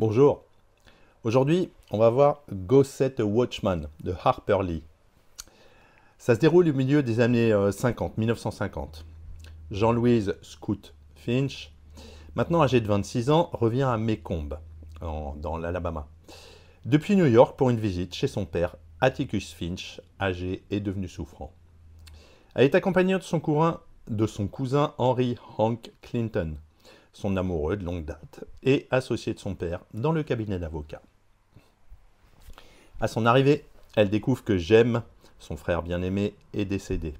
Bonjour, aujourd'hui on va voir Go Set a Watchman de Harper Lee. Ça se déroule au milieu des années 50, 1950. Jean-Louise Scout Finch, maintenant âgé de 26 ans, revient à Maycomb, dans l'Alabama, depuis New York pour une visite chez son père, Atticus Finch, âgé et devenu souffrant. Elle est accompagnée de son cousin Henry Hank Clinton, son amoureux de longue date, et associé de son père dans le cabinet d'avocat. À son arrivée, elle découvre que Jem, son frère bien-aimé, est décédé.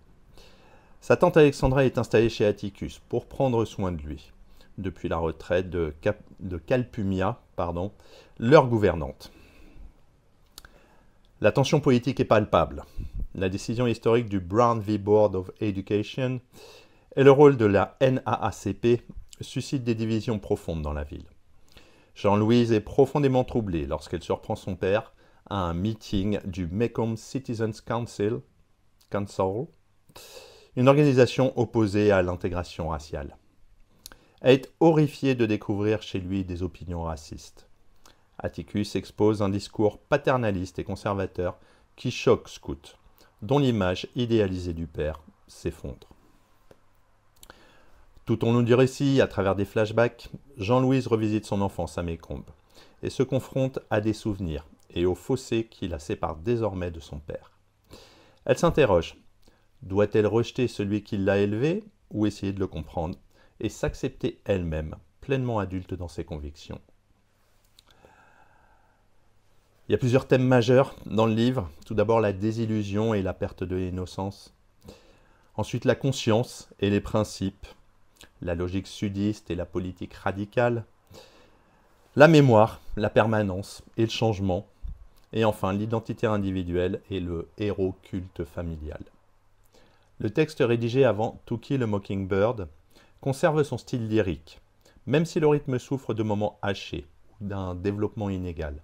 Sa tante Alexandra est installée chez Atticus pour prendre soin de lui, depuis la retraite de Calpumia, leur gouvernante. La tension politique est palpable. La décision historique du Brown v. Board of Education et le rôle de la NAACP suscitent des divisions profondes dans la ville. Jean-Louise est profondément troublée lorsqu'elle surprend son père à un meeting du Maycomb Citizens Council, une organisation opposée à l'intégration raciale. Elle est horrifiée de découvrir chez lui des opinions racistes. Atticus expose un discours paternaliste et conservateur qui choque Scout, dont l'image idéalisée du père s'effondre. Tout au long du récit, à travers des flashbacks, Jean-Louise revisite son enfance à Maycomb et se confronte à des souvenirs et au fossé qui la sépare désormais de son père. Elle s'interroge, doit-elle rejeter celui qui l'a élevée ou essayer de le comprendre et s'accepter elle-même, pleinement adulte dans ses convictions? Il y a plusieurs thèmes majeurs dans le livre. Tout d'abord la désillusion et la perte de l'innocence. Ensuite la conscience et les principes. La logique sudiste et la politique radicale. La mémoire, la permanence et le changement. Et enfin l'identité individuelle et le héros culte familial. Le texte rédigé avant To Kill a Mockingbird conserve son style lyrique, même si le rythme souffre de moments hachés ou d'un développement inégal.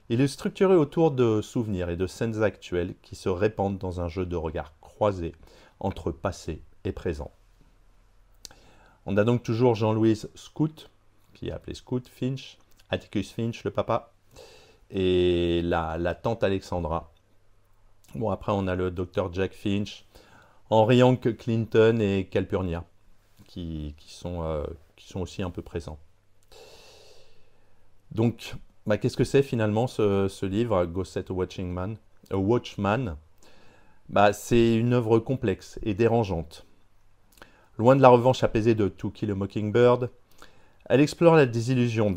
Il est structuré autour de souvenirs et de scènes actuelles qui se répandent dans un jeu de regards croisés entre passé et présent. On a donc toujours Jean-Louise Scout, qui est appelée Scout Finch, Atticus Finch, le papa, et la tante Alexandra. Bon, après on a le docteur Jack Finch, Henry Hank Clinton et Calpurnia, qui sont aussi un peu présents. Donc, qu'est-ce que c'est finalement ce livre, Go Set a Watchman? C'est une œuvre complexe et dérangeante. Loin de la revanche apaisée de To Kill a Mockingbird, elle explore la désillusion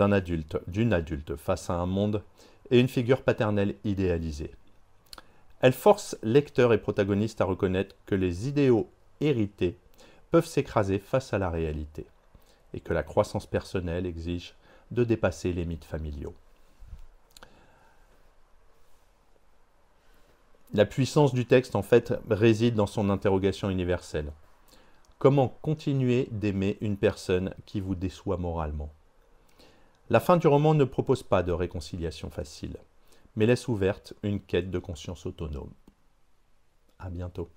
d'une adulte face à un monde et une figure paternelle idéalisée. Elle force lecteurs et protagonistes à reconnaître que les idéaux hérités peuvent s'écraser face à la réalité et que la croissance personnelle exige de dépasser les mythes familiaux. La puissance du texte, en fait, réside dans son interrogation universelle. Comment continuer d'aimer une personne qui vous déçoit moralement? La fin du roman ne propose pas de réconciliation facile, mais laisse ouverte une quête de conscience autonome. À bientôt.